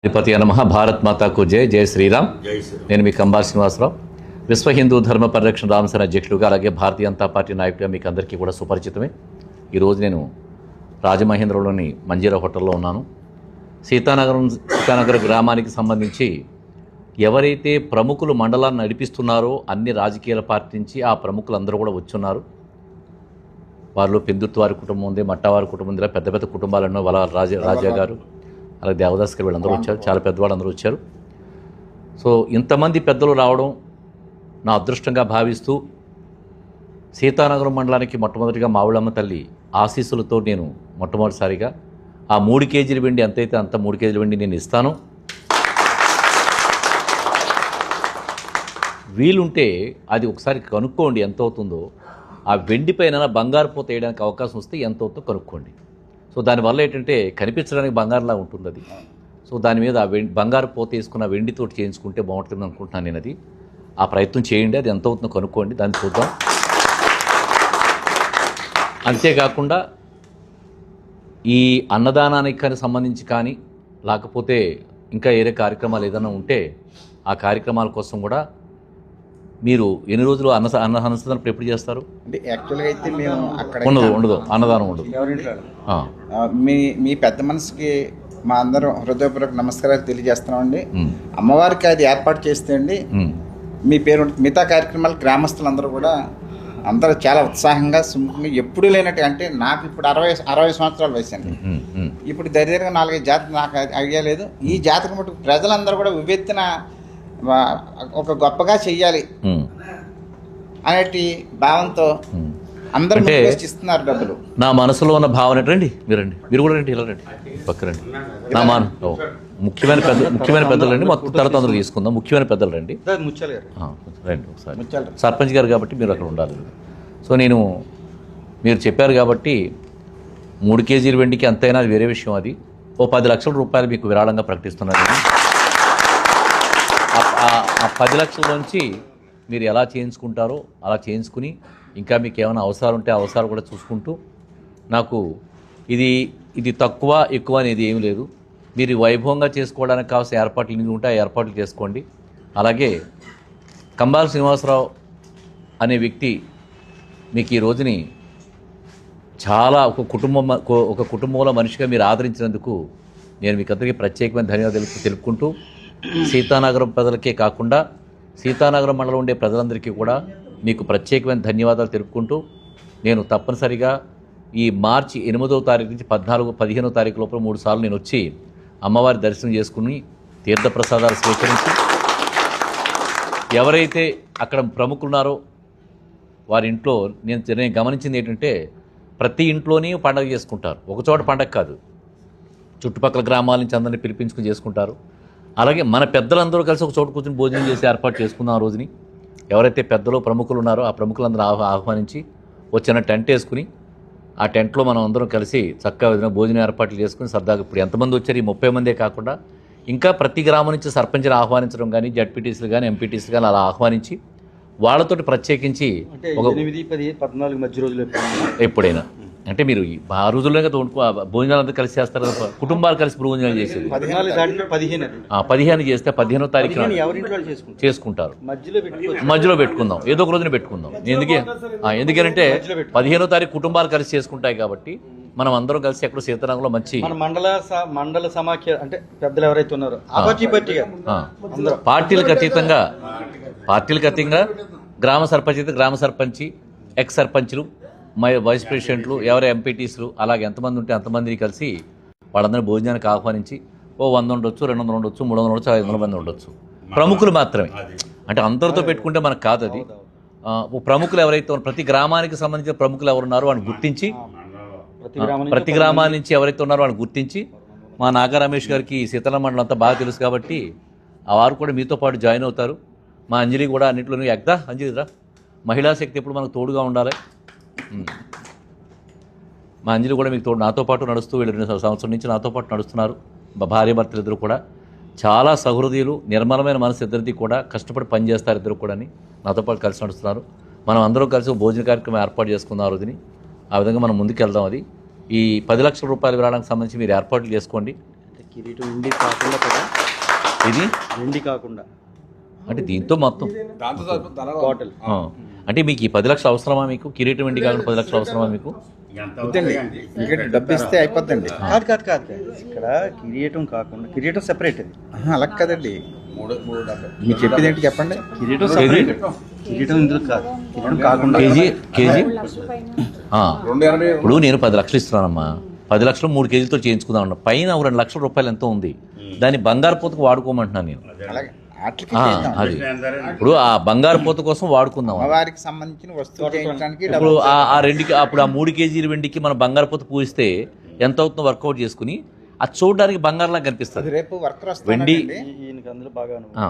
అధిపతి నమః. భారత్ మాతాకు జై. జై శ్రీరామ్. నేను మీ కంబార్ శ్రీనివాసరావు, విశ్వ హిందూ ధర్మ పరిరక్షణ రామసేన అధ్యక్షులుగా, అలాగే భారతీయ జనతా పార్టీ నాయకుడిగా మీకు అందరికీ కూడా సుపరిచితమే. ఈరోజు నేను రాజమహేంద్రలోని మంజీరా హోటల్లో ఉన్నాను. సీతానగర్ గ్రామానికి సంబంధించి ఎవరైతే ప్రముఖులు మండలాన్ని నడిపిస్తున్నారో అన్ని రాజకీయాల పార్టీ నుంచి ఆ ప్రముఖులందరూ కూడా వచ్చున్నారు. వారిలో పెందుర్తివారి కుటుంబం ఉంది, మట్టవారి కుటుంబం ఉంది, పెద్ద పెద్ద కుటుంబాలను వాళ్ళ రాజా గారు, అలాగే దేవదాస్ గారు, వీళ్ళందరూ వచ్చారు. చాలా పెద్దవాళ్ళు అందరూ వచ్చారు. సో ఇంతమంది పెద్దలు రావడం నా అదృష్టంగా భావిస్తూ సీతానగరం మండలానికి మొట్టమొదటిగా మావుళ్ళమ్మ తల్లి ఆశీస్సులతో నేను మొట్టమొదటిసారిగా ఆ 3 కేజీల వెండి ఎంతైతే అంత 3 కేజీల వెండి నేను ఇస్తాను. వీలుంటే అది ఒకసారి కనుక్కోండి ఎంత అవుతుందో. ఆ వెండి పైన బంగారు పూత వేయడానికి అవకాశం వస్తే ఎంత అవుతుందో కనుక్కోండి. సో దానివల్ల ఏంటంటే కనిపించడానికి బంగారులా ఉంటుంది అది. సో దాని మీద ఆ బంగారు పోత వేసుకున్న వెండితో చేయించుకుంటే బాగుంటుంది అనుకుంటున్నాను నేను. అది ఆ ప్రయత్నం చేయండి, అది ఎంత అవుతుందో కనుక్కోండి, దాన్ని చూద్దాం. అంతేకాకుండా ఈ అన్నదానానికి సంబంధించి కానీ లేకపోతే ఇంకా వేరే కార్యక్రమాలు ఏదైనా ఉంటే ఆ కార్యక్రమాల కోసం కూడా మీరు ఎన్ని రోజులు అన్నదానం ఎప్పుడు చేస్తారు? అంటే యాక్చువల్గా అయితే మేము అక్కడ ఉండదు అన్నదానం ఉండదు. మీ పెద్ద మనసుకి మా అందరం హృదయపూర్వక నమస్కారాలు తెలియజేస్తున్నామండి. అమ్మవారికి అది ఏర్పాటు చేస్తే అండి మీ పేరు మిగతా కార్యక్రమాలు గ్రామస్తులందరూ కూడా అందరూ చాలా ఉత్సాహంగా సుముఖంగా ఎప్పుడూ లేనట్టు. అంటే నాకు ఇప్పుడు 60 సంవత్సరాల వయసు అండి. ఇప్పుడు దగ్గరగా 4-5 జాతకం నాకు ఐడియా లేదు. ఈ జాతకం మటుకు ప్రజలందరూ కూడా ఉవ్వెత్తిన ఒక గొప్పగా చెయ్యాలి అనేటి భావంతో అందరూ ఇస్తున్నారు డబ్బులు. నా మనసులో ఉన్న భావన రండి, మీరు కూడా రండి, ఇలా రండి, పక్క రండి. నా ముఖ్యమైన పెద్దలు రండి, మొత్తం తర్వాత అందరూ తీసుకుందాం. ముఖ్యమైన పెద్దలు రండి, రండి ఒకసారి. సర్పంచ్ గారు కాబట్టి మీరు అక్కడ ఉండాలి. సో మీరు చెప్పారు కాబట్టి 3 కేజీల వెండికి ఎంతైనా అది వేరే విషయం. అది ఓ 10 లక్షల రూపాయలు మీకు విరాళంగా ప్రకటిస్తున్నారు. ఆ 10 లక్షల నుంచి మీరు ఎలా చేయించుకుంటారో అలా చేయించుకుని ఇంకా మీకు ఏమైనా అవసరాలు ఉంటే ఆ అవసరాలు కూడా చూసుకుంటూ, నాకు ఇది తక్కువ ఎక్కువ అనేది ఏమీ లేదు. మీరు వైభవంగా చేసుకోవడానికి కావాల్సిన ఏర్పాట్లు ఎన్ని ఉంటే ఆ ఏర్పాట్లు చేసుకోండి. అలాగే కంబాల శ్రీనివాసరావు అనే వ్యక్తి మీకు ఈ రోజుని చాలా ఒక కుటుంబంలో మనిషిగా మీరు ఆదరించినందుకు నేను మీకు అందరికీ ప్రత్యేకమైన ధన్యవాదాలు తెలుపుకుంటూ, సీతానగరం ప్రజలకే కాకుండా సీతానగరం మండలం ఉండే ప్రజలందరికీ కూడా మీకు ప్రత్యేకమైన ధన్యవాదాలు తెలుపుకుంటూ, నేను తప్పనిసరిగా ఈ మార్చి 8వ తారీఖు నుంచి 15వ తారీఖు లోపల 3 సార్లు నేను వచ్చి అమ్మవారి దర్శనం చేసుకుని తీర్థప్రసాదాలు స్వీకరించి, ఎవరైతే అక్కడ ప్రముఖులు ఉన్నారో వారి ఇంట్లో నేను గమనించింది ఏంటంటే ప్రతి ఇంట్లోనే పండగ చేసుకుంటారు. ఒకచోట పండగ కాదు, చుట్టుపక్కల గ్రామాల నుంచి అందరినీ పిలిపించుకుని చేసుకుంటారు. అలాగే మన పెద్దలందరూ కలిసి ఒక చోట కూర్చొని భోజనం చేసి ఏర్పాటు చేసుకుందాం. ఆ రోజుని ఎవరైతే పెద్దలు ప్రముఖులు ఉన్నారో ఆ ప్రముఖులందరూ ఆహ్వానించి వచ్చిన టెంట్ వేసుకుని ఆ టెంట్లో మనం అందరం కలిసి చక్కగా భోజనం ఏర్పాట్లు చేసుకుని సరదాగా ఇప్పుడు ఎంతమంది వచ్చారు, ఈ 30 మందే కాకుండా ఇంకా ప్రతి గ్రామం నుంచి సర్పంచ్ని ఆహ్వానించడం కానీ, జడ్పీటీసీలు కానీ, ఎంపీటీసీలు కానీ అలా ఆహ్వానించి వాళ్ళతోటి ప్రత్యేకించి ఒక 8-14 మధ్య రోజులు ఎప్పుడైనా అంటే మీరు ఆ రోజుల్లో భోజనాలు అంతా కలిసి చేస్తారు కదా, కుటుంబాలు కలిసి భోజనాలు చేసేది 15 చేస్తే 15వ తారీఖున చేసుకుంటారు. మధ్యలో పెట్టుకుందాం, ఏదో ఒక రోజున పెట్టుకుందాం. ఎందుకంటే 15వ తారీఖు కుటుంబాలు కలిసి చేసుకుంటాయి కాబట్టి మనం అందరం కలిసి ఎక్కడ సీతానగరంలో మంచి మండల సమాఖ్య అంటే పెద్దలు ఎవరైతే ఉన్నారో పార్టీలకు అతీతంగా గ్రామ సర్పంచి ఎక్స్ సర్పంచ్లు, వైస్ ప్రెసిడెంట్లు, ఎవరు ఎంపీటీస్లు, అలాగే ఎంతమంది ఉంటే అంతమందిని కలిసి వాళ్ళందరినీ భోజనానికి ఆహ్వానించి ఓ 100 ఉండొచ్చు, 200 ఉండొచ్చు, 300 ఉండొచ్చు, 500 మంది ఉండొచ్చు. ప్రముఖులు మాత్రమే, అంటే అందరితో పెట్టుకుంటే మనకు కాదు అది. ప్రముఖులు ఎవరైతే ప్రతి గ్రామానికి సంబంధించిన ప్రముఖులు ఎవరున్నారో వాడిని గుర్తించి, ప్రతి గ్రామాల నుంచి ఎవరైతే ఉన్నారో వాడిని గుర్తించి, మా నాగా రమేష్ గారికి సీతారామ మండలం అంతా బాగా తెలుసు కాబట్టి ఆ వారు కూడా మీతో పాటు జాయిన్ అవుతారు. మా అంజలి కూడా అన్నింటిలోనూ అంజలి రా, మహిళా శక్తి ఎప్పుడు మనకు తోడుగా ఉండాలి. మా అంజలి కూడా మీకు నాతో పాటు నడుస్తూ వీళ్ళు 2 సంవత్సరం నుంచి నాతో పాటు నడుస్తున్నారు. భార్య భర్తలు ఇద్దరు కూడా చాలా సహృదయులు, నిర్మలమైన మనసు ఇద్దరిది కూడా, కష్టపడి పనిచేస్తారు ఇద్దరు కూడా అని నాతో పాటు కలిసి నడుస్తున్నారు. మనం అందరం కలిసి భోజన కార్యక్రమం ఏర్పాటు చేసుకున్న ఆ రోజుని ఆ విధంగా మనం ముందుకు వెళ్దాం. అది ఈ 10 లక్షల రూపాయల విరాళానికి సంబంధించి మీరు ఏర్పాట్లు చేసుకోండి. కిరీటం వెండి కాకుండా కదా, ఇది వెండి కాకుండా అంటే దీంతో మొత్తం బాటిల్. ఆ. అంటే మీకు ఈ 10 లక్షలు అవసరమా? మీకు కిరీటం వెండి కాకుండా 10 లక్షలు అవసరమా మీకు? వద్దండి, ఎందుకంటే డబ్బు ఇస్తే అయిపోద్దండి. కాదు కాదు కాదు కాదు. ఇక్కడ కిరీటం కాకుండా, కిరీటం సెపరేట్ అది. అలా కదండి, మీరు చెప్పేది ఏంటి చెప్పండి. కిరీటం కేజీ? సెపరేట్, కిరీటం ఇందులో కాదు, కిరీటం కాకుండా. కేజీ ఆ. ఇప్పుడు నేను 10 లక్షలు ఇస్తున్నానమ్మా, 10 లక్షలు 3 కేజీలతో చేయించుకుందాం అన్న, పైన 2 లక్షల రూపాయలు ఎంతో ఉంది, దాన్ని బంగారు పోతకు వాడుకోమంటున్నాను నేను. అలాగే వాటికి ఆ, చేద్దాం. అది ఇప్పుడు ఆ బంగారు పోత కోసం వాడుకుందాం. అమ్మవారికి సంబంధించిన వస్తువులు చేయించడానికి ఇప్పుడు డబ్బులు ఆ రెండుకి, అప్పుడు ఆ 3 కేజీల వెండికి మనం బంగారు పోత పూజిస్తే ఎంత అవుతుందో వర్కౌట్ చేసుకుని అది చూడడానికి బంగారులా కనిపిస్తుంది. రేపు వర్కర్ వెండి వస్తారండి. ఈయనకి అందులో బాగా అనుభవం. ఆ.